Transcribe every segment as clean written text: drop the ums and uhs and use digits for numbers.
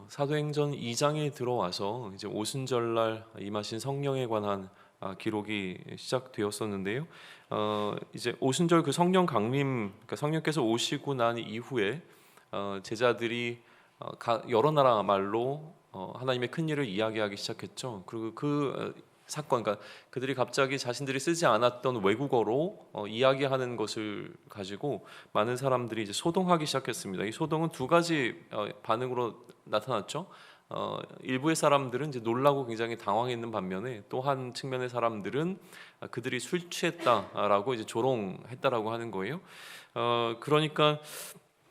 사도행전 2장에 들어와서 이제 오순절날 임하신 성령에 관한 기록이 시작되었었는데요. 이제 오순절 그 성령 강림, 그러니까 성령께서 오시고 난 이후에 제자들이 여러 나라 말로 하나님의 큰 일을 이야기하기 시작했죠. 그리고 사건, 그러니까 그들이 갑자기 자신들이 쓰지 않았던 외국어로 이야기하는 것을 가지고 많은 사람들이 이제 소동하기 시작했습니다. 이 소동은 두 가지 반응으로 나타났죠. 일부의 사람들은 이제 놀라고 굉장히 당황했는 반면에 또 한 측면의 사람들은 그들이 술 취했다라고 이제 조롱했다라고 하는 거예요. 그러니까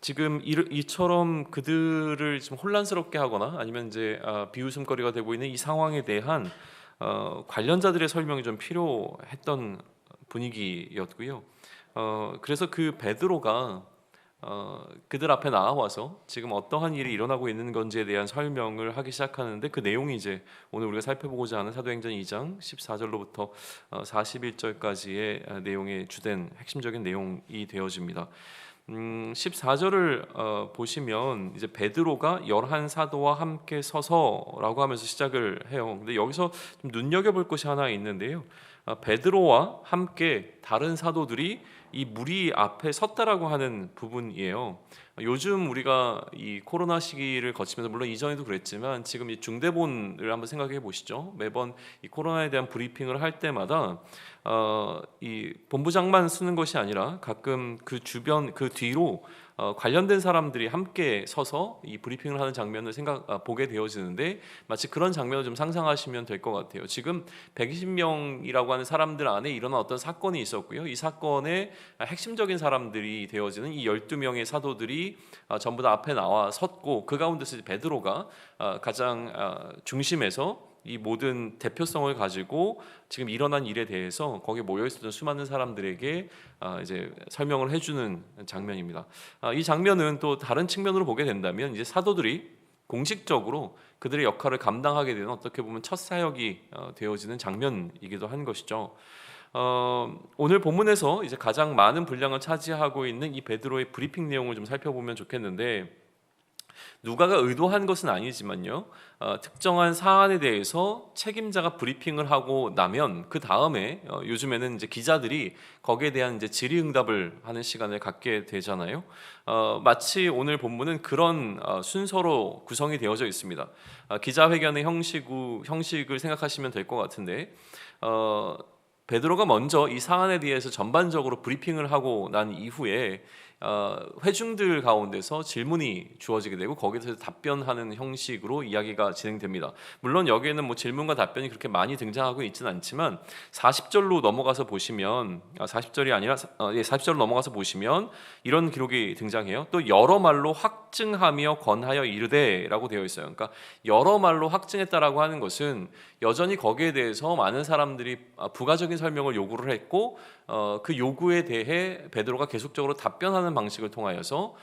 지금 이처럼 그들을 좀 혼란스럽게 하거나 아니면 이제 비웃음거리가 되고 있는 이 상황에 대한 관련자들의 설명이 좀 필요했던 분위기였고요. 그래서 그 베드로가 그들 앞에 나와서 지금 어떠한 일이 일어나고 있는 건지에 대한 설명을 하기 시작하는데, 그 내용이 이제 오늘 우리가 살펴보고자 하는 사도행전 2장 14절로부터 41절까지의 내용의 주된 핵심적인 내용이 되어집니다. 14절을 보시면 이제 베드로가 열한 사도와 함께 서서라고 하면서 시작을 해요. 근데 여기서 좀 눈여겨볼 것이 하나 있는데요. 베드로와 함께 다른 사도들이 이 무리 앞에 섰다라고 하는 부분이에요. 요즘 우리가 이 코로나 시기를 거치면서, 물론 이전에도 그랬지만 지금 이 중대본을 한번 생각해 보시죠. 매번 이 코로나에 대한 브리핑을 할 때마다 이 본부장만 쓰는 것이 아니라 가끔 그 주변 그 뒤로 관련된 사람들이 함께 서서 이 브리핑을 하는 장면을 보게 되어지는데, 마치 그런 장면을 좀 상상하시면 될 것 같아요. 지금 120명이라고 하는 사람들 안에 일어난 어떤 사건이 있었고요. 이 사건의 핵심적인 사람들이 되어지는 이 12명의 사도들이 전부 다 앞에 나와 섰고, 그 가운데서 베드로가 가장 중심에서 이 모든 대표성을 가지고 지금 일어난 일에 대해서 거기에 모여 있었던 수많은 사람들에게 이제 설명을 해주는 장면입니다. 이 장면은 또 다른 측면으로 보게 된다면 이제 사도들이 공식적으로 그들의 역할을 감당하게 되는, 어떻게 보면 첫 사역이 되어지는 장면이기도 한 것이죠. 오늘 본문에서 이제 가장 많은 분량을 차지하고 있는 이 베드로의 브리핑 내용을 좀 살펴보면 좋겠는데, 누가가 의도한 것은 아니지만요, 특정한 사안에 대해서 책임자가 브리핑을 하고 나면 그 다음에 요즘에는 이제 기자들이 거기에 대한 이제 질의응답을 하는 시간을 갖게 되잖아요. 마치 오늘 본문은 그런 순서로 구성이 되어져 있습니다. 기자회견의 형식을 생각하시면 될 것 같은데, 베드로가 먼저 이 사안에 대해서 전반적으로 브리핑을 하고 난 이후에 회중들 가운데서 질문이 주어지게 되고 거기서 답변하는 형식으로 이야기가 진행됩니다. 물론 여기에는 뭐 질문과 답변이 그렇게 많이 등장하고 있지는 않지만 40절로 넘어가서 보시면 40절이 아니라 40절로 넘어가서 보시면 이런 기록이 등장해요. 또 여러 말로 확증하며 권하여 이르되라고 되어 있어요. 그러니까 여러 말로 확증했다라고 하는 것은 여전히 거기에 대해서 많은 사람들이 부가적인 설명을 요구를 했고, 그 요구에 대해 베드로가 계속적으로 답변하는 방식을 통하여서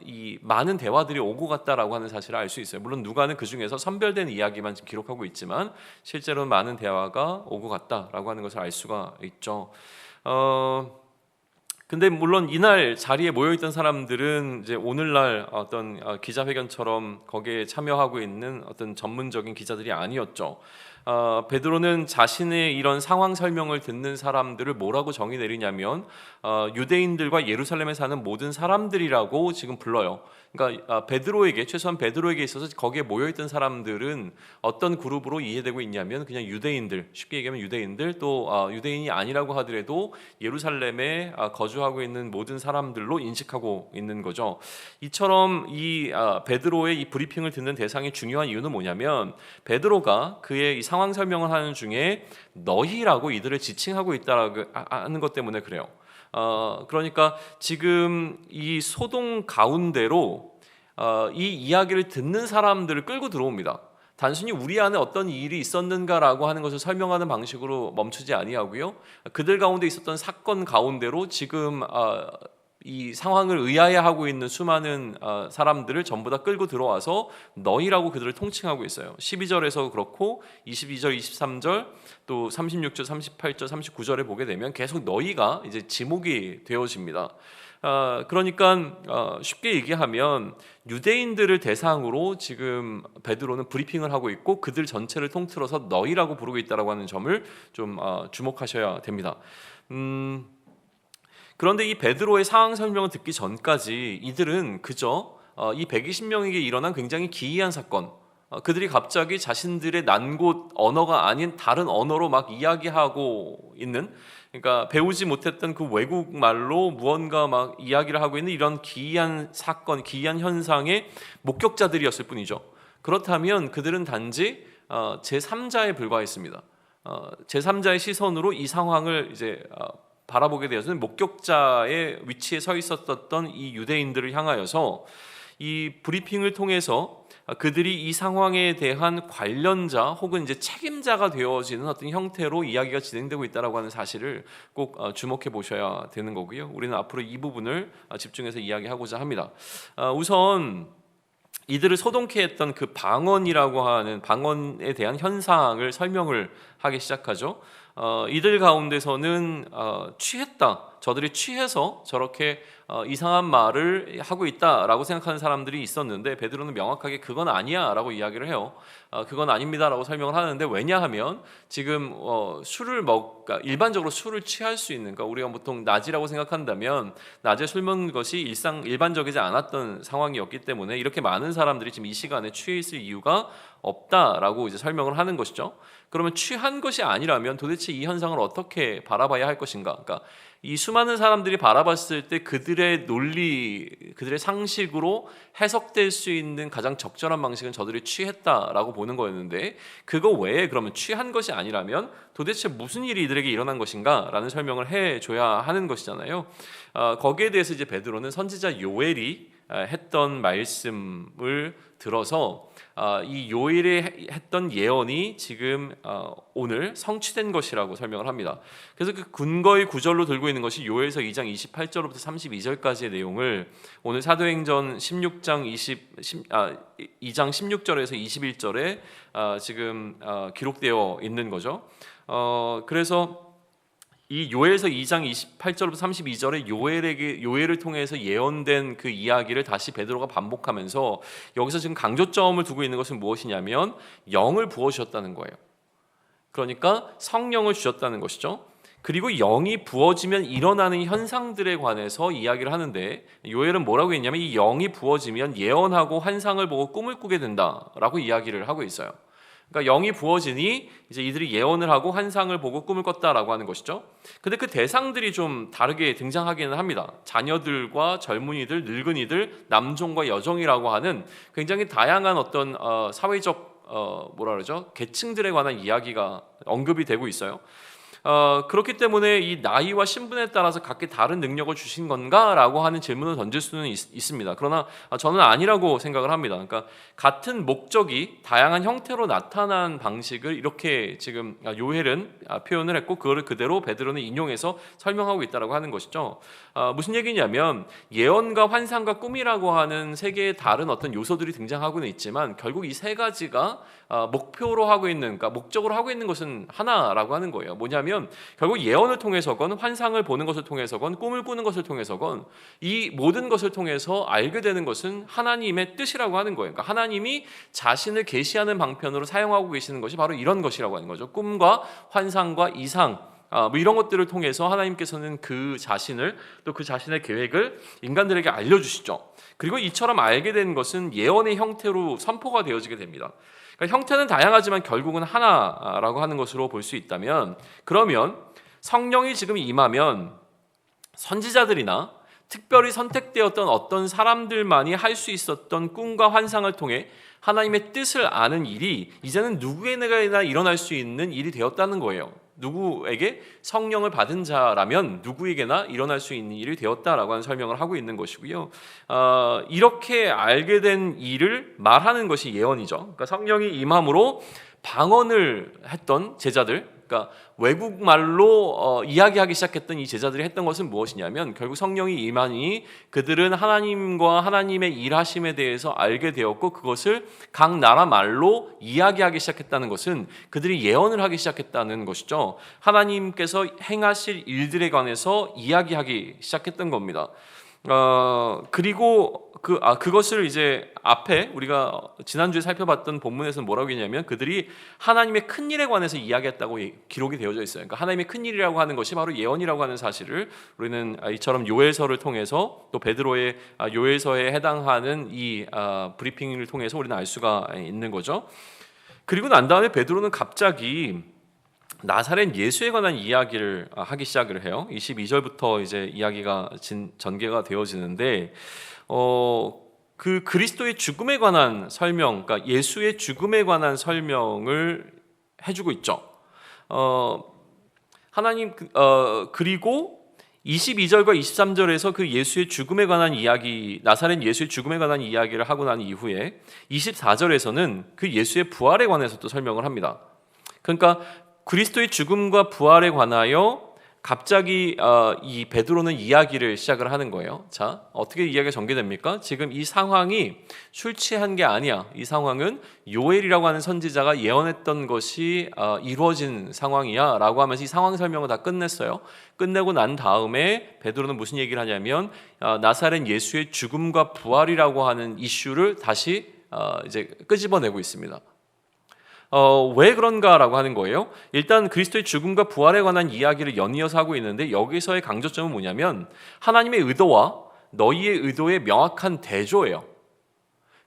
이 많은 대화들이 오고 갔다라고 하는 사실을 알 수 있어요. 물론 누가는 그 중에서 선별된 이야기만 지금 기록하고 있지만 실제로는 많은 대화가 오고 갔다라고 하는 것을 알 수가 있죠. 근데 물론 이날 자리에 모여있던 사람들은 이제 오늘날 어떤 기자회견처럼 거기에 참여하고 있는 어떤 전문적인 기자들이 아니었죠. 베드로는 자신의 이런 상황 설명을 듣는 사람들을 뭐라고 정의 내리냐면 유대인들과 예루살렘에 사는 모든 사람들이라고 지금 불러요. 그러니까 베드로에게, 최소한 베드로에게 있어서 거기에 모여있던 사람들은 어떤 그룹으로 이해되고 있냐면 그냥 유대인들, 쉽게 얘기하면 유대인들, 또 유대인이 아니라고 하더라도 예루살렘에 거주하고 있는 모든 사람들로 인식하고 있는 거죠. 이처럼 이 베드로의 이 브리핑을 듣는 대상이 중요한 이유는 뭐냐면, 베드로가 그의 이 상황 설명을 하는 중에 너희라고 이들을 지칭하고 있다라고 하는 것 때문에 그래요. 그러니까 지금 이 소동 가운데로 이 이야기를 듣는 사람들을 끌고 들어옵니다. 단순히 우리 안에 어떤 일이 있었는가라고 하는 것을 설명하는 방식으로 멈추지 아니하고요, 그들 가운데 있었던 사건 가운데로 지금 이 상황을 의아해하고 있는 수많은 사람들을 전부 다 끌고 들어와서 너희라고 그들을 통칭하고 있어요. 12절에서 그렇고 22절, 23절, 또 36절, 38절, 39절에 보게 되면 계속 너희가 이제 지목이 되어집니다. 그러니까 쉽게 얘기하면 유대인들을 대상으로 지금 베드로는 브리핑을 하고 있고 그들 전체를 통틀어서 너희라고 부르고 있다라고 하는 점을 좀 주목하셔야 됩니다. 그런데 이 베드로의 상황 설명을 듣기 전까지 이들은 그저 이 120명에게 일어난 굉장히 기이한 사건, 그들이 갑자기 자신들의 난 곳 언어가 아닌 다른 언어로 막 이야기하고 있는, 그러니까 배우지 못했던 그 외국 말로 무언가 막 이야기를 하고 있는 이런 기이한 사건, 기이한 현상의 목격자들이었을 뿐이죠. 그렇다면 그들은 단지 제3자에 불과했습니다. 제3자의 시선으로 이 상황을 이제 바라보게 되어서는 목격자의 위치에 서 있었던 이 유대인들을 향하여서 이 브리핑을 통해서 그들이 이 상황에 대한 관련자 혹은 이제 책임자가 되어지는 어떤 형태로 이야기가 진행되고 있다라고 하는 사실을 꼭 주목해 보셔야 되는 거고요. 우리는 앞으로 이 부분을 집중해서 이야기하고자 합니다. 우선 이들을 소동케 했던 그 방언이라고 하는 방언에 대한 현상을 설명을 하기 시작하죠. 이들 가운데서는 취했다, 저들이 취해서 저렇게 이상한 말을 하고 있다라고 생각하는 사람들이 있었는데 베드로는 명확하게 그건 아니야 라고 이야기를 해요. 그건 아닙니다 라고 설명을 하는데, 왜냐하면 지금 그러니까 일반적으로 술을 취할 수 있는, 그러니까 우리가 보통 낮이라고 생각한다면 낮에 술 먹는 것이 일반적이지 않았던 상황이었기 때문에 이렇게 많은 사람들이 지금 이 시간에 취해 있을 이유가 없다라고 이제 설명을 하는 것이죠. 그러면 취한 것이 아니라면 도대체 이 현상을 어떻게 바라봐야 할 것인가? 그러니까 이 수많은 사람들이 바라봤을 때 그들의 논리, 그들의 상식으로 해석될 수 있는 가장 적절한 방식은 저들이 취했다라고 보는 거였는데, 그거 외에 그러면 취한 것이 아니라면 도대체 무슨 일이 이들에게 일어난 것인가? 라는 설명을 해줘야 하는 것이잖아요. 거기에 대해서 이제 베드로는 선지자 요엘이 했던 말씀을 들어서 이 요엘이 했던 예언이 지금 오늘 성취된 것이라고 설명을 합니다. 그래서 그 근거의 구절로 들고 있는 것이 요엘서 2장 28절부터 32절까지의 내용을 오늘 사도행전 2장 16절에서 21절에 지금 기록되어 있는 거죠. 그래서 이 요엘서 2장 28절부터 32절에 요엘을 통해서 예언된 그 이야기를 다시 베드로가 반복하면서 여기서 지금 강조점을 두고 있는 것은 무엇이냐면 영을 부어주셨다는 거예요. 그러니까 성령을 주셨다는 것이죠. 그리고 영이 부어지면 일어나는 현상들에 관해서 이야기를 하는데, 요엘은 뭐라고 했냐면 이 영이 부어지면 예언하고 환상을 보고 꿈을 꾸게 된다라고 이야기를 하고 있어요. 그러니까 영이 부어지니 이제 이들이 예언을 하고 환상을 보고 꿈을 꿨다라고 하는 것이죠. 근데 그 대상들이 좀 다르게 등장하기는 합니다. 자녀들과 젊은이들, 늙은이들, 남종과 여종이라고 하는 굉장히 다양한 어떤 사회적 계층들에 관한 이야기가 언급이 되고 있어요. 그렇기 때문에 이 나이와 신분에 따라서 각기 다른 능력을 주신 건가라고 하는 질문을 던질 수는 있습니다. 그러나 저는 아니라고 생각을 합니다. 그러니까 같은 목적이 다양한 형태로 나타난 방식을 이렇게 지금 요엘은 표현을 했고 그거를 그대로 베드로는 인용해서 설명하고 있다라고 하는 것이죠. 무슨 얘기냐면 예언과 환상과 꿈이라고 하는 세 개의 다른 어떤 요소들이 등장하고는 있지만 결국 이 세 가지가 목표로 하고 있는, 그러니까 목적으로 하고 있는 것은 하나라고 하는 거예요. 뭐냐면 결국 예언을 통해서건 환상을 보는 것을 통해서건 꿈을 꾸는 것을 통해서건 이 모든 것을 통해서 알게 되는 것은 하나님의 뜻이라고 하는 거예요. 그러니까 하나님이 자신을 계시하는 방편으로 사용하고 계시는 것이 바로 이런 것이라고 하는 거죠. 꿈과 환상과 이상, 뭐 이런 것들을 통해서 하나님께서는 그 자신을, 또 그 자신의 계획을 인간들에게 알려주시죠. 그리고 이처럼 알게 된 것은 예언의 형태로 선포가 되어지게 됩니다. 그러니까 형태는 다양하지만 결국은 하나라고 하는 것으로 볼 수 있다면, 그러면 성령이 지금 임하면 선지자들이나 특별히 선택되었던 어떤 사람들만이 할 수 있었던 꿈과 환상을 통해 하나님의 뜻을 아는 일이 이제는 누구에게나 일어날 수 있는 일이 되었다는 거예요. 누구에게? 성령을 받은 자라면 누구에게나 일어날 수 있는 일이 되었다라고 하는 설명을 하고 있는 것이고요. 이렇게 알게 된 일을 말하는 것이 예언이죠. 그러니까 성령이 임함으로 방언을 했던 제자들, 그러니까 외국말로 이야기하기 시작했던 이 제자들이 했던 것은 무엇이냐면 결국 성령이 임하니 그들은 하나님과 하나님의 일하심에 대해서 알게 되었고 그것을 각 나라 말로 이야기하기 시작했다는 것은 그들이 예언을 하기 시작했다는 것이죠. 하나님께서 행하실 일들에 관해서 이야기하기 시작했던 겁니다. 그리고 그것을 이제 앞에 우리가 지난주에 살펴봤던 본문에서는 뭐라고 했냐면 그들이 하나님의 큰 일에 관해서 이야기했다고 기록이 되어져 있어요. 그러니까 하나님의 큰 일이라고 하는 것이 바로 예언이라고 하는 사실을 우리는 이처럼 요엘서를 통해서 또 베드로의 요엘서에 해당하는 이 브리핑을 통해서 우리는 알 수가 있는 거죠. 그리고 난 다음에 베드로는 갑자기 나사렛 예수에 관한 이야기를 하기 시작을 해요. 22절부터 이제 이야기가 전개가 되어지는데 그 그리스도의 죽음에 관한 설명, 그러니까 예수의 죽음에 관한 설명을 해주고 있죠. 하나님 그리고 22절과 23절에서 그 예수의 죽음에 관한 이야기, 나사렛 예수의 죽음에 관한 이야기를 하고 난 이후에 24절에서는 그 예수의 부활에 관해서 또 설명을 합니다. 그러니까 그리스도의 죽음과 부활에 관하여 갑자기 이 베드로는 이야기를 시작을 하는 거예요. 자, 어떻게 이야기가 전개됩니까? 지금 이 상황이 술 취한 게 아니야. 이 상황은 요엘이라고 하는 선지자가 예언했던 것이 이루어진 상황이야 라고 하면서 이 상황 설명을 다 끝냈어요. 끝내고 난 다음에 베드로는 무슨 얘기를 하냐면 나사렛 예수의 죽음과 부활이라고 하는 이슈를 다시 이제 끄집어내고 있습니다. 왜 그런가라고 하는 거예요. 일단 그리스도의 죽음과 부활에 관한 이야기를 연이어서 하고 있는데 여기서의 강조점은 뭐냐면 하나님의 의도와 너희의 의도의 명확한 대조예요.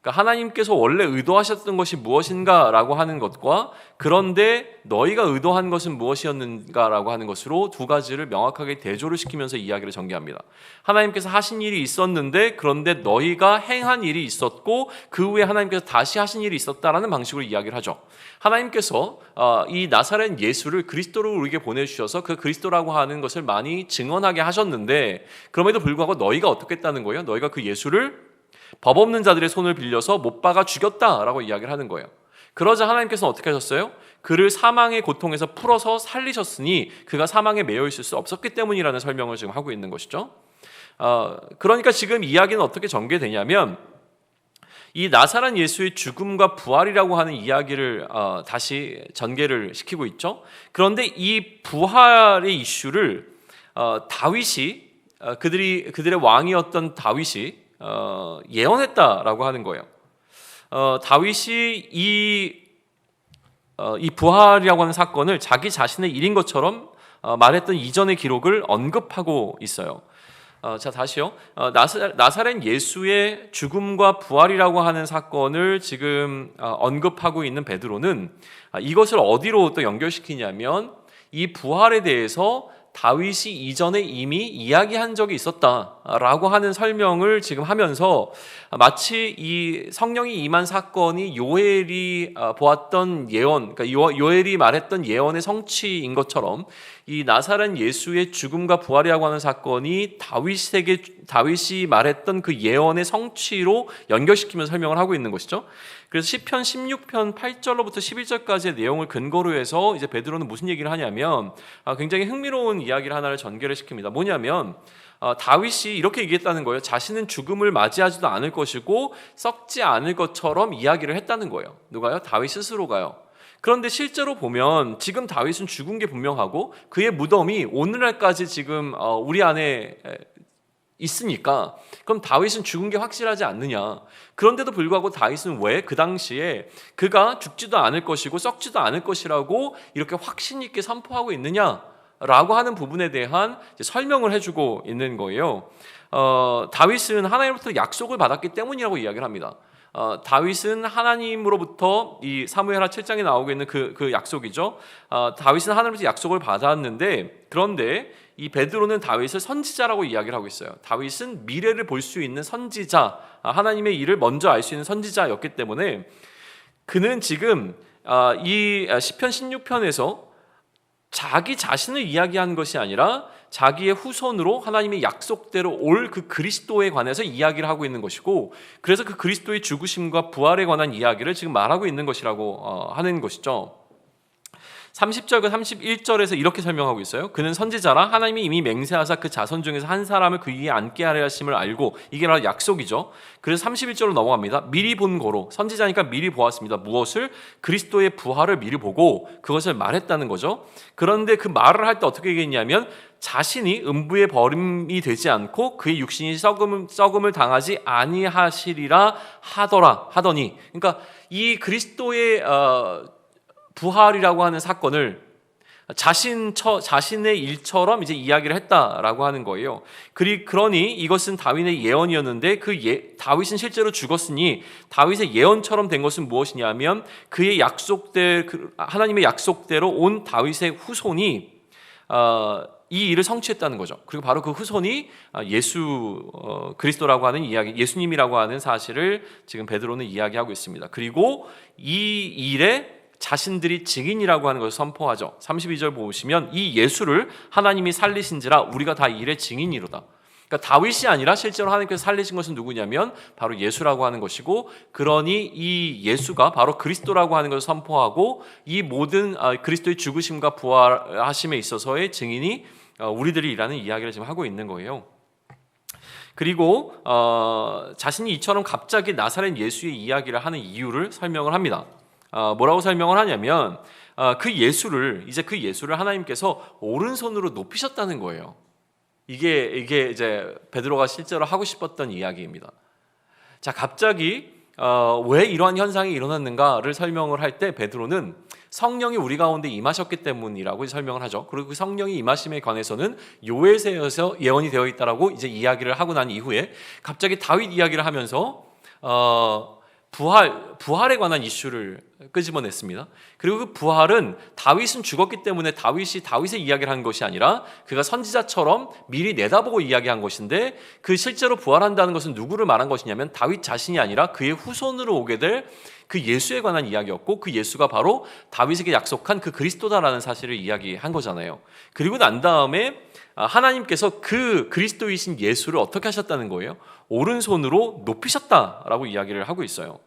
그러니까 하나님께서 원래 의도하셨던 것이 무엇인가라고 하는 것과 그런데 너희가 의도한 것은 무엇이었는가라고 하는 것으로 두 가지를 명확하게 대조를 시키면서 이야기를 전개합니다. 하나님께서 하신 일이 있었는데 그런데 너희가 행한 일이 있었고 그 후에 하나님께서 다시 하신 일이 있었다라는 방식으로 이야기를 하죠. 하나님께서 이 나사렛 예수를 그리스도로 우리에게 보내주셔서 그 그리스도라고 하는 것을 많이 증언하게 하셨는데 그럼에도 불구하고 너희가 어떻게 했다는 거예요? 너희가 그 예수를 법 없는 자들의 손을 빌려서 못 박아 죽였다라고 이야기를 하는 거예요. 그러자 하나님께서는 어떻게 하셨어요? 그를 사망의 고통에서 풀어서 살리셨으니 그가 사망에 매여 있을 수 없었기 때문이라는 설명을 지금 하고 있는 것이죠. 그러니까 지금 이야기는 어떻게 전개되냐면 이 나사렛 예수의 죽음과 부활이라고 하는 이야기를 다시 전개를 시키고 있죠. 그런데 이 부활의 이슈를 다윗이 그들의 왕이었던 다윗이 예언했다라고 하는 거예요. 다윗이 이 부활이라고 하는 사건을 자기 자신의 일인 것처럼 말했던 이전의 기록을 언급하고 있어요. 자, 다시요. 나사렛 예수의 죽음과 부활이라고 하는 사건을 지금 언급하고 있는 베드로는 이것을 어디로 또 연결시키냐면 이 부활에 대해서 다윗이 이전에 이미 이야기한 적이 있었다라고 하는 설명을 지금 하면서 마치 이 성령이 임한 사건이 요엘이 보았던 예언, 그러니까 요엘이 말했던 예언의 성취인 것처럼 이 나사렛 예수의 죽음과 부활이라고 하는 사건이 다윗이 말했던 그 예언의 성취로 연결시키면서 설명을 하고 있는 것이죠. 그래서 시편 16편 8절로부터 11절까지의 내용을 근거로 해서 이제 베드로는 무슨 얘기를 하냐면 굉장히 흥미로운 이야기를 하나를 전개를 시킵니다. 뭐냐면 다윗이 이렇게 얘기했다는 거예요. 자신은 죽음을 맞이하지도 않을 것이고 썩지 않을 것처럼 이야기를 했다는 거예요. 누가요? 다윗 스스로가요. 그런데 실제로 보면 지금 다윗은 죽은 게 분명하고 그의 무덤이 오늘날까지 지금 우리 안에 있으니까 그럼 다윗은 죽은 게 확실하지 않느냐. 그런데도 불구하고 다윗은 왜 그 당시에 그가 죽지도 않을 것이고 썩지도 않을 것이라고 이렇게 확신 있게 선포하고 있느냐라고 하는 부분에 대한 설명을 해주고 있는 거예요. 다윗은 하나님으로부터 약속을 받았기 때문이라고 이야기를 합니다. 다윗은 하나님으로부터 이 사무엘하 7장에 나오고 있는 그 약속이죠. 다윗은 하나님으로부터 약속을 받았는데 그런데 이 베드로는 다윗을 선지자라고 이야기를 하고 있어요. 다윗은 미래를 볼 수 있는 선지자, 하나님의 일을 먼저 알 수 있는 선지자였기 때문에 그는 지금 이 시편 16편에서 자기 자신을 이야기한 것이 아니라 자기의 후손으로 하나님의 약속대로 올 그 그리스도에 관해서 이야기를 하고 있는 것이고 그래서 그 그리스도의 죽으심과 부활에 관한 이야기를 지금 말하고 있는 것이라고 하는 것이죠. 30절과 31절에서 이렇게 설명하고 있어요. 그는 선지자라 하나님이 이미 맹세하사 그 자손 중에서 한 사람을 그 위에 앉게 하려 하심을 알고, 이게 바로 약속이죠. 그래서 31절로 넘어갑니다. 미리 본 거로, 선지자니까 미리 보았습니다. 무엇을? 그리스도의 부활을 미리 보고 그것을 말했다는 거죠. 그런데 그 말을 할 때 어떻게 얘기했냐면 자신이 음부의 버림이 되지 않고 그의 육신이 썩음을 당하지 아니하시리라 하더니, 그러니까 이 그리스도의 부활이라고 하는 사건을 자신의 일처럼 이제 이야기를 했다라고 하는 거예요. 그러니 이것은 다윗의 예언이었는데 다윗은 실제로 죽었으니 다윗의 예언처럼 된 것은 무엇이냐면 그의 하나님의 약속대로 온 다윗의 후손이 이 일을 성취했다는 거죠. 그리고 바로 그 후손이 그리스도라고 하는 이야기, 예수님이라고 하는 사실을 지금 베드로는 이야기하고 있습니다. 그리고 이 일에 자신들이 증인이라고 하는 것을 선포하죠. 32절 보시면 이 예수를 하나님이 살리신지라 우리가 다 이 일의 증인이로다. 그러니까 다윗이 아니라 실제로 하나님께서 살리신 것은 누구냐면 바로 예수라고 하는 것이고, 그러니 이 예수가 바로 그리스도라고 하는 것을 선포하고 이 모든 그리스도의 죽으심과 부활하심에 있어서의 증인이 우리들이라는 이야기를 지금 하고 있는 거예요. 그리고 자신이 이처럼 갑자기 나사렛 예수의 이야기를 하는 이유를 설명을 합니다. 뭐라고 설명을 하냐면 그 예수를 하나님께서 오른손으로 높이셨다는 거예요. 이게 이제 베드로가 실제로 하고 싶었던 이야기입니다. 자, 갑자기 왜 이러한 현상이 일어났는가를 설명을 할 때 베드로는 성령이 우리 가운데 임하셨기 때문이라고 설명을 하죠. 그리고 그 성령이 임하심에 관해서는 요엘서에서 예언이 되어 있다라고 이제 이야기를 하고 난 이후에 갑자기 다윗 이야기를 하면서 부활에 관한 이슈를 끄집어냈습니다. 그리고 그 부활은 다윗은 죽었기 때문에 다윗의 이야기를 한 것이 아니라 그가 선지자처럼 미리 내다보고 이야기한 것인데, 그 실제로 부활한다는 것은 누구를 말한 것이냐면 다윗 자신이 아니라 그의 후손으로 오게 될 그 예수에 관한 이야기였고, 그 예수가 바로 다윗에게 약속한 그 그리스도다라는 사실을 이야기한 거잖아요. 그리고 난 다음에 하나님께서 그 그리스도이신 예수를 어떻게 하셨다는 거예요? 오른손으로 높이셨다라고 이야기를 하고 있어요.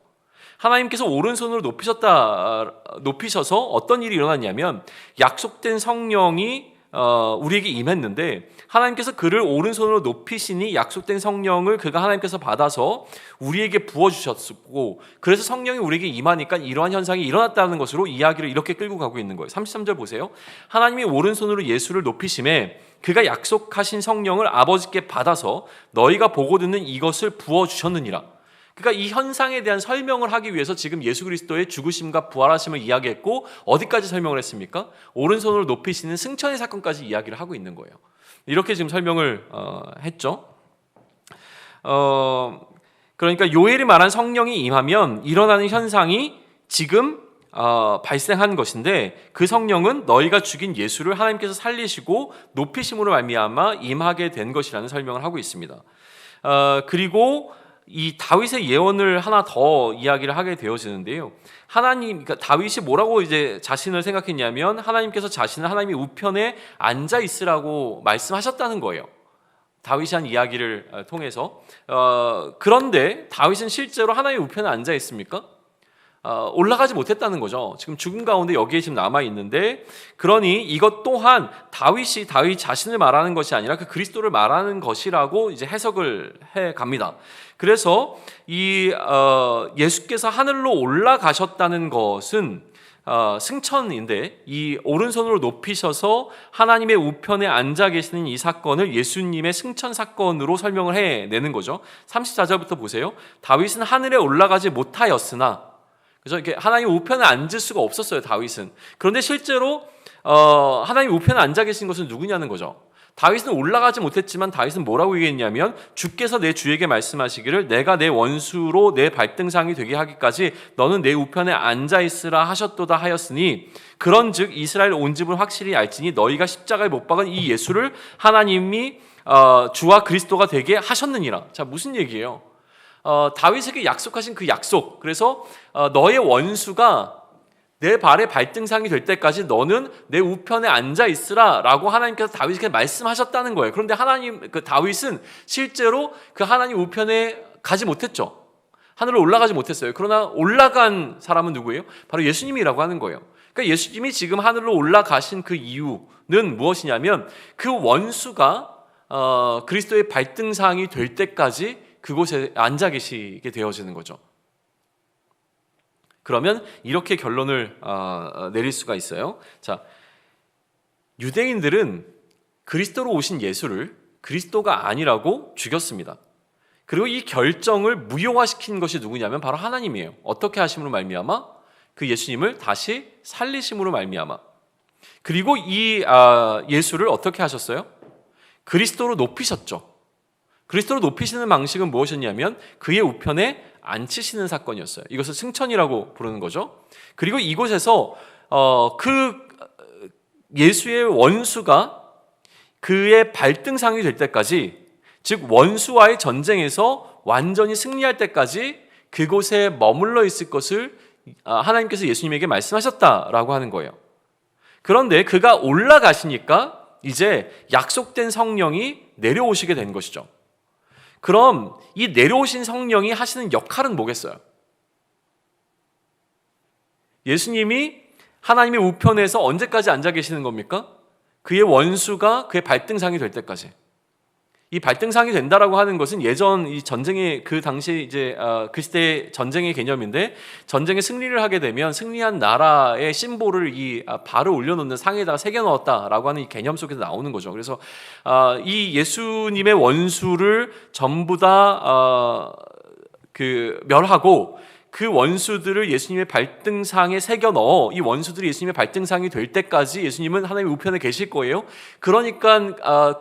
하나님께서 오른손으로 높이셔서 어떤 일이 일어났냐면 약속된 성령이 우리에게 임했는데, 하나님께서 그를 오른손으로 높이시니 약속된 성령을 그가 하나님께서 받아서 우리에게 부어주셨고, 그래서 성령이 우리에게 임하니까 이러한 현상이 일어났다는 것으로 이야기를 이렇게 끌고 가고 있는 거예요. 33절 보세요. 하나님이 오른손으로 예수를 높이심에 그가 약속하신 성령을 아버지께 받아서 너희가 보고 듣는 이것을 부어주셨느니라. 그러니까 이 현상에 대한 설명을 하기 위해서 지금 예수 그리스도의 죽으심과 부활하심을 이야기했고, 어디까지 설명을 했습니까? 오른손으로 높이시는 승천의 사건까지 이야기를 하고 있는 거예요. 이렇게 지금 설명을 했죠. 그러니까 요엘이 말한 성령이 임하면 일어나는 현상이 지금 발생한 것인데, 그 성령은 너희가 죽인 예수를 하나님께서 살리시고 높이심으로 말미암아 임하게 된 것이라는 설명을 하고 있습니다. 그리고 이 다윗의 예언을 하나 더 이야기를 하게 되어지는데요. 그러니까 다윗이 뭐라고 이제 자신을 생각했냐면 하나님께서 자신을 하나님의 우편에 앉아 있으라고 말씀하셨다는 거예요. 다윗이 한 이야기를 통해서. 그런데 다윗은 실제로 하나님의 우편에 앉아 있습니까? 올라가지 못했다는 거죠. 지금 죽음 가운데 여기에 지금 남아 있는데, 그러니 이것 또한 다윗 자신을 말하는 것이 아니라 그 그리스도를 말하는 것이라고 이제 해석을 해 갑니다. 그래서 이 예수께서 하늘로 올라가셨다는 것은 승천인데, 이 오른손으로 높이셔서 하나님의 우편에 앉아 계시는 이 사건을 예수님의 승천 사건으로 설명을 해내는 거죠. 34절부터 보세요. 다윗은 하늘에 올라가지 못하였으나, 그래서 이렇게 하나님 우편에 앉을 수가 없었어요, 다윗은. 그런데 실제로 하나님 우편에 앉아 계신 것은 누구냐는 거죠. 다윗은 올라가지 못했지만 다윗은 뭐라고 얘기했냐면, 주께서 내 주에게 말씀하시기를 내가 내 원수로 내 발등상이 되게 하기까지 너는 내 우편에 앉아 있으라 하셨도다 하였으니, 그런즉 이스라엘 온 집은 확실히 알지니 너희가 십자가에 못 박은 이 예수를 하나님이 주와 그리스도가 되게 하셨느니라. 자, 무슨 얘기예요? 다윗에게 약속하신 그 약속, 그래서 너의 원수가 내 발의 발등상이 될 때까지 너는 내 우편에 앉아 있으라 라고 하나님께서 다윗에게 말씀하셨다는 거예요. 그런데 다윗은 실제로 그 하나님 우편에 가지 못했죠. 하늘로 올라가지 못했어요. 그러나 올라간 사람은 누구예요? 바로 예수님이라고 하는 거예요. 그러니까 예수님이 지금 하늘로 올라가신 그 이유는 무엇이냐면 그 원수가 그리스도의 발등상이 될 때까지 그곳에 앉아 계시게 되어지는 거죠. 그러면 이렇게 결론을 내릴 수가 있어요. 자, 유대인들은 그리스도로 오신 예수를 그리스도가 아니라고 죽였습니다. 그리고 이 결정을 무효화시킨 것이 누구냐면 바로 하나님이에요. 어떻게 하심으로 말미암아? 그 예수님을 다시 살리심으로 말미암아. 그리고 이 예수를 어떻게 하셨어요? 그리스도로 높이셨죠. 그리스도로 높이시는 방식은 무엇이었냐면 그의 우편에 앉히시는 사건이었어요. 이것을 승천이라고 부르는 거죠. 그리고 이곳에서 그 예수의 원수가 그의 발등상이 될 때까지, 즉 원수와의 전쟁에서 완전히 승리할 때까지 그곳에 머물러 있을 것을 하나님께서 예수님에게 말씀하셨다라고 하는 거예요. 그런데 그가 올라가시니까 이제 약속된 성령이 내려오시게 된 것이죠. 그럼 이 내려오신 성령이 하시는 역할은 뭐겠어요? 예수님이 하나님의 우편에서 언제까지 앉아 계시는 겁니까? 그의 원수가 그의 발등상이 될 때까지. 이 발등상이 된다라고 하는 것은 예전 이 전쟁의 그 당시 이제 그 시대의 전쟁의 개념인데, 전쟁에 승리를 하게 되면 승리한 나라의 심볼을 이 발을 올려놓는 상에다가 새겨 넣었다라고 하는 이 개념 속에서 나오는 거죠. 그래서 이 예수님의 원수를 전부 다 멸하고 그 원수들을 예수님의 발등상에 새겨 넣어 이 원수들이 예수님의 발등상이 될 때까지 예수님은 하나님의 우편에 계실 거예요. 그러니까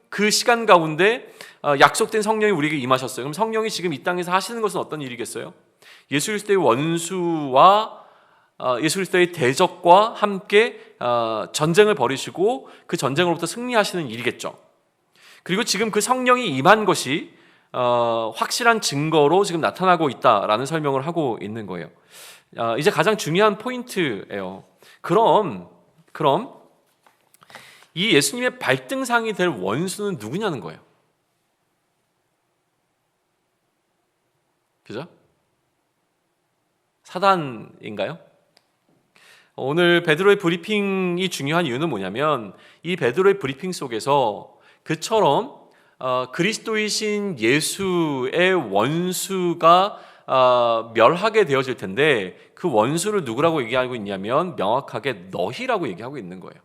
그 시간 가운데 약속된 성령이 우리에게 임하셨어요. 그럼 성령이 지금 이 땅에서 하시는 것은 어떤 일이겠어요? 예수 그리스도의 원수와 예수 그리스도의 대적과 함께 전쟁을 벌이시고 그 전쟁으로부터 승리하시는 일이겠죠. 그리고 지금 그 성령이 임한 것이 확실한 증거로 지금 나타나고 있다라는 설명을 하고 있는 거예요. 이제 가장 중요한 포인트예요. 그럼 이 예수님의 발등상이 될 원수는 누구냐는 거예요. 그죠? 사단인가요? 오늘 베드로의 브리핑이 중요한 이유는 뭐냐면 이 베드로의 브리핑 속에서 그처럼 그리스도이신 예수의 원수가 멸하게 되어질 텐데 그 원수를 누구라고 얘기하고 있냐면 명확하게 너희라고 얘기하고 있는 거예요.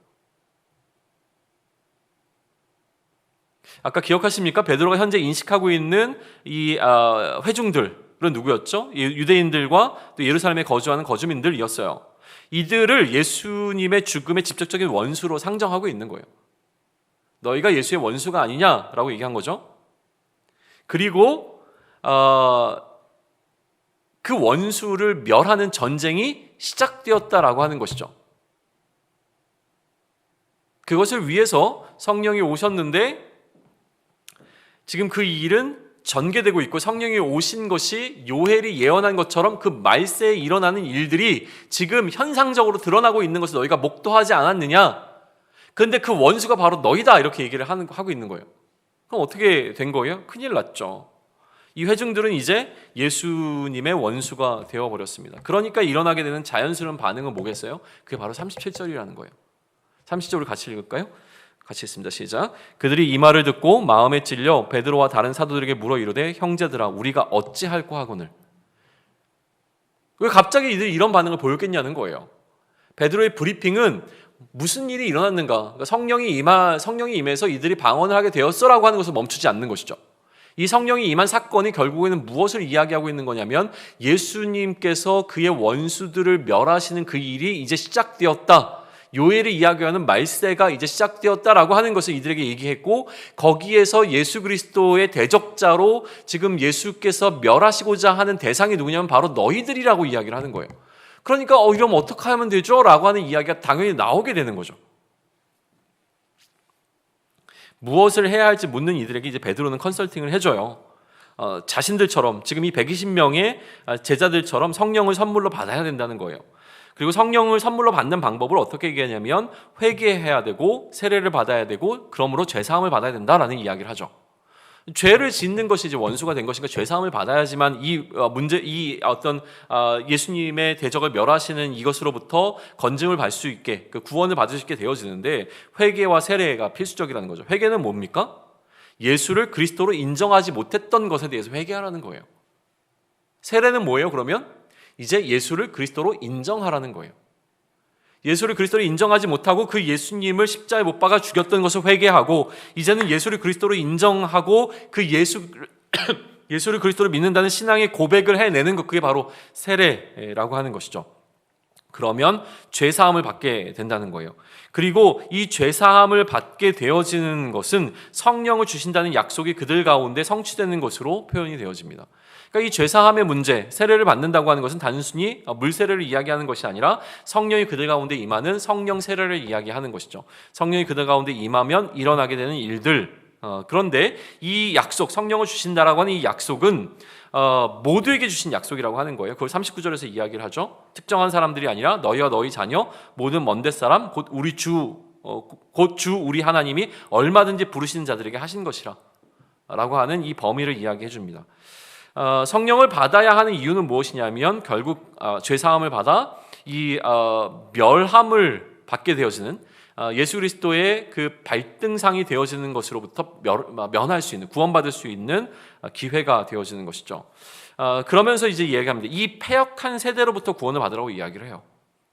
아까 기억하십니까? 베드로가 현재 인식하고 있는 이 회중들은 누구였죠? 유대인들과 또 예루살렘에 거주하는 거주민들이었어요. 이들을 예수님의 죽음의 직접적인 원수로 상정하고 있는 거예요. 너희가 예수의 원수가 아니냐라고 얘기한 거죠. 그리고 그 원수를 멸하는 전쟁이 시작되었다라고 하는 것이죠. 그것을 위해서 성령이 오셨는데 지금 그 일은 전개되고 있고 성령이 오신 것이 요엘이 예언한 것처럼 그 말세에 일어나는 일들이 지금 현상적으로 드러나고 있는 것을 너희가 목도하지 않았느냐? 그런데 그 원수가 바로 너희다 이렇게 얘기를 하고 있는 거예요. 그럼 어떻게 된 거예요? 큰일 났죠. 이 회중들은 이제 예수님의 원수가 되어버렸습니다. 그러니까 일어나게 되는 자연스러운 반응은 뭐겠어요? 그게 바로 37절이라는 거예요. 37절을 같이 읽을까요? 같이 읽습니다. 시작. 그들이 이 말을 듣고 마음에 찔려 베드로와 다른 사도들에게 물어 이르되 형제들아 우리가 어찌할꼬 하거늘. 왜 갑자기 이들이 이런 반응을 보였겠냐는 거예요. 베드로의 브리핑은 무슨 일이 일어났는가? 그러니까 성령이 임해서 이들이 방언을 하게 되었어라고 하는 것을 멈추지 않는 것이죠. 이 성령이 임한 사건이 결국에는 무엇을 이야기하고 있는 거냐면 예수님께서 그의 원수들을 멸하시는 그 일이 이제 시작되었다. 요엘이 이야기하는 말세가 이제 시작되었다라고 하는 것을 이들에게 얘기했고 거기에서 예수 그리스도의 대적자로 지금 예수께서 멸하시고자 하는 대상이 누구냐면 바로 너희들이라고 이야기를 하는 거예요. 그러니까 이러면 어떻게 하면 되죠? 라고 하는 이야기가 당연히 나오게 되는 거죠. 무엇을 해야 할지 묻는 이들에게 이제 베드로는 컨설팅을 해줘요. 자신들처럼 지금 이 120명의 제자들처럼 성령을 선물로 받아야 된다는 거예요. 그리고 성령을 선물로 받는 방법을 어떻게 얘기하냐면 회개해야 되고 세례를 받아야 되고 그러므로 죄사함을 받아야 된다라는 이야기를 하죠. 죄를 짓는 것이 이제 원수가 된 것인가, 죄 사함을 받아야지만 이 어떤 예수님의 대적을 멸하시는 이것으로부터 건짐을 받을 수 있게, 그 구원을 받을 수 있게 되어지는데, 회개와 세례가 필수적이라는 거죠. 회개는 뭡니까? 예수를 그리스도로 인정하지 못했던 것에 대해서 회개하라는 거예요. 세례는 뭐예요? 그러면 이제 예수를 그리스도로 인정하라는 거예요. 예수를 그리스도로 인정하지 못하고 그 예수님을 십자가에 못 박아 죽였던 것을 회개하고, 이제는 예수를 그리스도로 인정하고 그 예수를 그리스도로 믿는다는 신앙의 고백을 해내는 것, 그게 바로 세례라고 하는 것이죠. 그러면 죄사함을 받게 된다는 거예요. 그리고 이 죄사함을 받게 되어지는 것은 성령을 주신다는 약속이 그들 가운데 성취되는 것으로 표현이 되어집니다. 그러니까 이 죄사함의 문제, 세례를 받는다고 하는 것은 단순히 물세례를 이야기하는 것이 아니라 성령이 그들 가운데 임하는 성령 세례를 이야기하는 것이죠. 성령이 그들 가운데 임하면 일어나게 되는 일들, 그런데 이 약속, 성령을 주신다라고 하는 이 약속은 모두에게 주신 약속이라고 하는 거예요. 그걸 39절에서 이야기를 하죠. 특정한 사람들이 아니라 너희와 너희 자녀 모든 먼데 사람 곧 우리 주 우리 하나님이 얼마든지 부르시는 자들에게 하신 것이라 라고 하는 이 범위를 이야기해 줍니다. 성령을 받아야 하는 이유는 무엇이냐면, 결국 죄사함을 받아 이 멸함을 받게 되어지는, 예수 그리스도의 그 발등상이 되어지는 것으로부터 면할 수 있는, 구원받을 수 있는 기회가 되어지는 것이죠. 그러면서 이제 이야기합니다. 이 패역한 세대로부터 구원을 받으라고 이야기를 해요.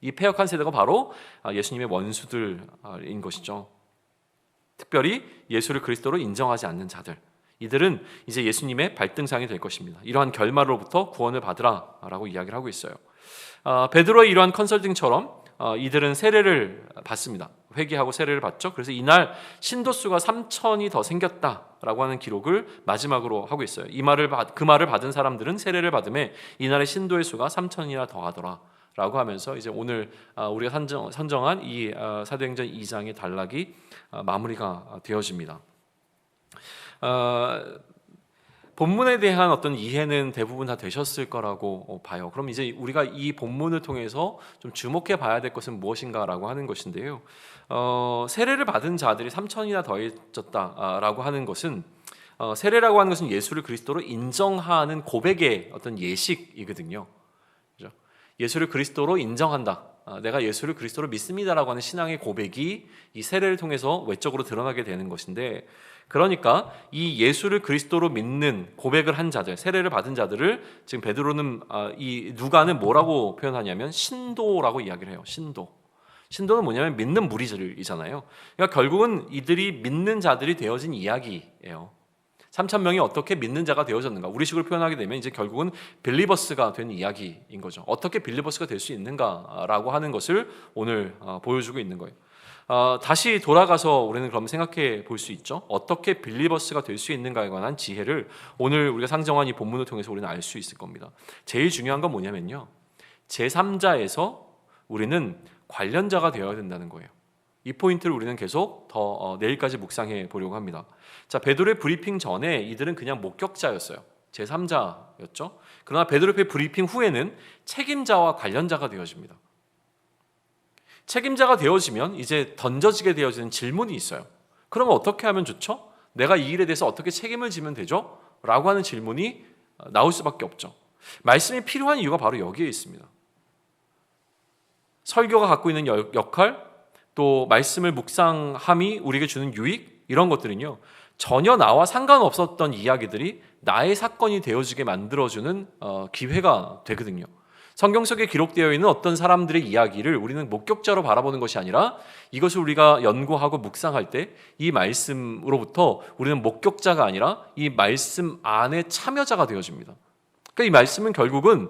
이 패역한 세대가 바로 예수님의 원수들인 것이죠. 특별히 예수를 그리스도로 인정하지 않는 자들, 이들은 이제 예수님의 발등상이 될 것입니다. 이러한 결말로부터 구원을 받으라라고 이야기를 하고 있어요. 베드로의 이러한 컨설팅처럼 이들은 세례를 받습니다. 회개하고 세례를 받죠. 그래서 이날 신도수가 3,000이 더 생겼다라고 하는 기록을 마지막으로 하고 있어요. 그 말을 받은 사람들은 세례를 받음에 이날의 신도의 수가 3,000이나 더하더라 라고 하면서, 이제 오늘 우리가 선정한 이 사도행전 2장의 단락이 마무리가 되어집니다. 본문에 대한 어떤 이해는 대부분 다 되셨을 거라고 봐요. 그럼 이제 우리가 이 본문을 통해서 좀 주목해 봐야 될 것은 무엇인가라고 하는 것인데요. 세례를 받은 자들이 3,000이나 더해졌다라고 하는 것은, 세례라고 하는 것은 예수를 그리스도로 인정하는 고백의 어떤 예식이거든요. 그렇죠? 예수를 그리스도로 인정한다, 내가 예수를 그리스도로 믿습니다라고 하는 신앙의 고백이 이 세례를 통해서 외적으로 드러나게 되는 것인데, 그러니까 이 예수를 그리스도로 믿는 고백을 한 자들, 세례를 받은 자들을 지금 베드로는 이 누가는 뭐라고 표현하냐면 신도라고 이야기를 해요. 신도는 뭐냐면 믿는 무리들이잖아요. 그러니까 결국은 이들이 믿는 자들이 되어진 이야기예요. 3,000명이 어떻게 믿는 자가 되어졌는가, 우리식으로 표현하게 되면 이제 결국은 빌리버스가 된 이야기인 거죠. 어떻게 빌리버스가 될 수 있는가라고 하는 것을 오늘 보여주고 있는 거예요. 다시 돌아가서 우리는 그럼 생각해 볼 수 있죠. 어떻게 빌리버스가 될 수 있는가에 관한 지혜를 오늘 우리가 상정한 이 본문을 통해서 우리는 알 수 있을 겁니다. 제일 중요한 건 뭐냐면요, 제3자에서 우리는 관련자가 되어야 된다는 거예요. 이 포인트를 우리는 계속 더 내일까지 묵상해 보려고 합니다. 자, 베드로의 브리핑 전에 이들은 그냥 목격자였어요. 제3자였죠. 그러나 베드로의 브리핑 후에는 책임자와 관련자가 되어집니다. 책임자가 되어지면 이제 던져지게 되어지는 질문이 있어요. 그러면 어떻게 하면 좋죠? 내가 이 일에 대해서 어떻게 책임을 지면 되죠? 라고 하는 질문이 나올 수밖에 없죠. 말씀이 필요한 이유가 바로 여기에 있습니다. 설교가 갖고 있는 역할, 또 말씀을 묵상함이 우리에게 주는 유익, 이런 것들은요, 전혀 나와 상관없었던 이야기들이 나의 사건이 되어지게 만들어주는 기회가 되거든요. 성경 속에 기록되어 있는 어떤 사람들의 이야기를 우리는 목격자로 바라보는 것이 아니라, 이것을 우리가 연구하고 묵상할 때 이 말씀으로부터 우리는 목격자가 아니라 이 말씀 안에 참여자가 되어집니다. 그러니까 이 말씀은 결국은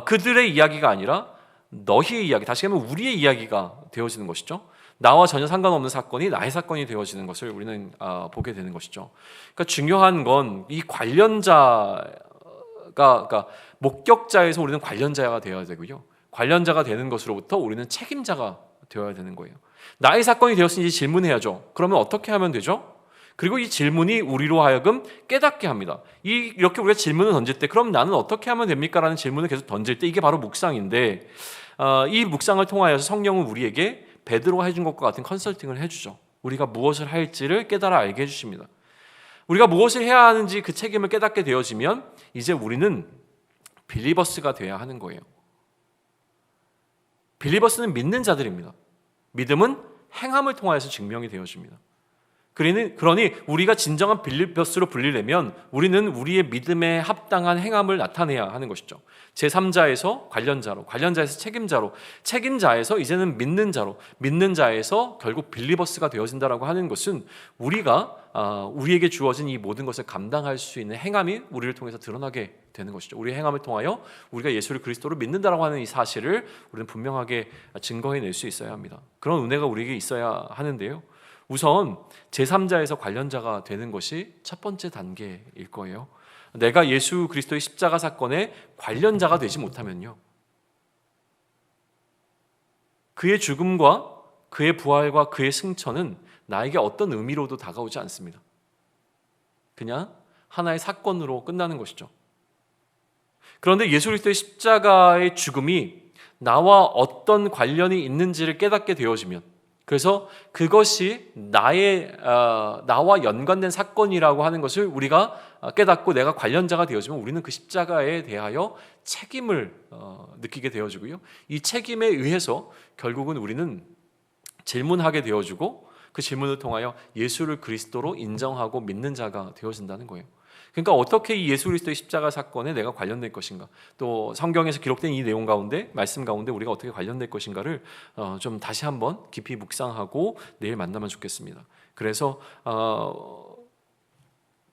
그들의 이야기가 아니라 너희의 이야기, 다시 말하면 우리의 이야기가 되어지는 것이죠. 나와 전혀 상관없는 사건이 나의 사건이 되어지는 것을 우리는 보게 되는 것이죠. 그러니까 중요한 건 이 관련자가, 그러니까 목격자에서 우리는 관련자가 되어야 되고요, 관련자가 되는 것으로부터 우리는 책임자가 되어야 되는 거예요. 나의 사건이 되었으니 질문해야죠. 그러면 어떻게 하면 되죠? 그리고 이 질문이 우리로 하여금 깨닫게 합니다. 이렇게 우리가 질문을 던질 때, 그럼 나는 어떻게 하면 됩니까? 라는 질문을 계속 던질 때, 이게 바로 묵상인데, 이 묵상을 통하여서 성령은 우리에게 베드로가 해준 것과 같은 컨설팅을 해주죠. 우리가 무엇을 할지를 깨달아 알게 해주십니다. 우리가 무엇을 해야 하는지 그 책임을 깨닫게 되어지면 이제 우리는 빌리버스가 되어야 하는 거예요. 빌리버스는 믿는 자들입니다. 믿음은 행함을 통하여서 증명이 되어집니다. 그러니 우리가 진정한 빌리버스로 불리려면 우리는 우리의 믿음에 합당한 행함을 나타내야 하는 것이죠. 제3자에서 관련자로, 관련자에서 책임자로, 책임자에서 이제는 믿는 자로, 믿는 자에서 결국 빌리버스가 되어진다라고 하는 것은 우리가 우리에게 주어진 이 모든 것을 감당할 수 있는 행함이 우리를 통해서 드러나게 되는 것이죠. 우리의 행함을 통하여 우리가 예수를 그리스도로 믿는다라고 하는 이 사실을 우리는 분명하게 증거해낼 수 있어야 합니다. 그런 은혜가 우리에게 있어야 하는데요. 우선 제3자에서 관련자가 되는 것이 첫 번째 단계일 거예요. 내가 예수 그리스도의 십자가 사건의 관련자가 되지 못하면요, 그의 죽음과 그의 부활과 그의 승천은 나에게 어떤 의미로도 다가오지 않습니다. 그냥 하나의 사건으로 끝나는 것이죠. 그런데 예수 그리스도의 십자가의 죽음이 나와 어떤 관련이 있는지를 깨닫게 되어지면, 그래서 그것이 나와 연관된 사건이라고 하는 것을 우리가 깨닫고 내가 관련자가 되어지면 우리는 그 십자가에 대하여 책임을 느끼게 되어지고요. 이 책임에 의해서 결국은 우리는 질문하게 되어지고 그 질문을 통하여 예수를 그리스도로 인정하고 믿는 자가 되어진다는 거예요. 그러니까 어떻게 이 예수 그리스도의 십자가 사건에 내가 관련될 것인가, 또 성경에서 기록된 이 내용 가운데, 말씀 가운데 우리가 어떻게 관련될 것인가를 좀 다시 한번 깊이 묵상하고 내일 만나면 좋겠습니다. 그래서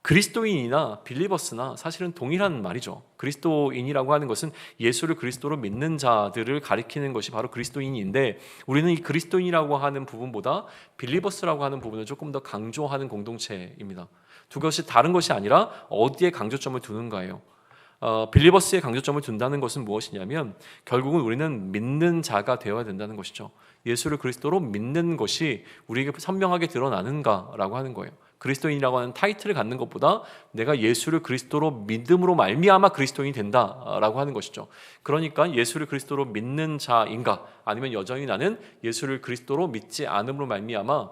그리스도인이나 빌리버스나 사실은 동일한 말이죠. 그리스도인이라고 하는 것은 예수를 그리스도로 믿는 자들을 가리키는 것이 바로 그리스도인인데, 우리는 이 그리스도인이라고 하는 부분보다 빌리버스라고 하는 부분을 조금 더 강조하는 공동체입니다. 두 것이 다른 것이 아니라 어디에 강조점을 두는가예요. 빌리버스에 강조점을 둔다는 것은 무엇이냐면 결국은 우리는 믿는 자가 되어야 된다는 것이죠. 예수를 그리스도로 믿는 것이 우리에게 선명하게 드러나는가라고 하는 거예요. 그리스도인이라고 하는 타이틀을 갖는 것보다 내가 예수를 그리스도로 믿음으로 말미암아 그리스도인이 된다라고 하는 것이죠. 그러니까 예수를 그리스도로 믿는 자인가, 아니면 여전히 나는 예수를 그리스도로 믿지 않음으로 말미암아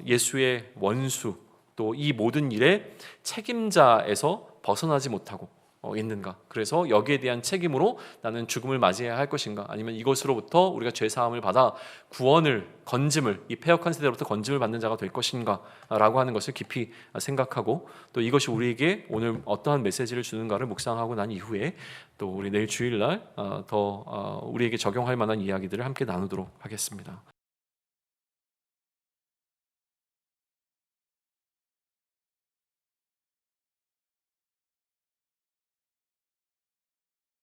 예수의 원수, 또 이 모든 일의 책임자에서 벗어나지 못하고 있는가. 그래서 여기에 대한 책임으로 나는 죽음을 맞이해야 할 것인가, 아니면 이것으로부터 우리가 죄사함을 받아 구원을, 건짐을, 이 패역한 세대로부터 건짐을 받는 자가 될 것인가 라고 하는 것을 깊이 생각하고, 또 이것이 우리에게 오늘 어떠한 메시지를 주는가를 묵상하고 난 이후에 또 우리 내일 주일날 더 우리에게 적용할 만한 이야기들을 함께 나누도록 하겠습니다.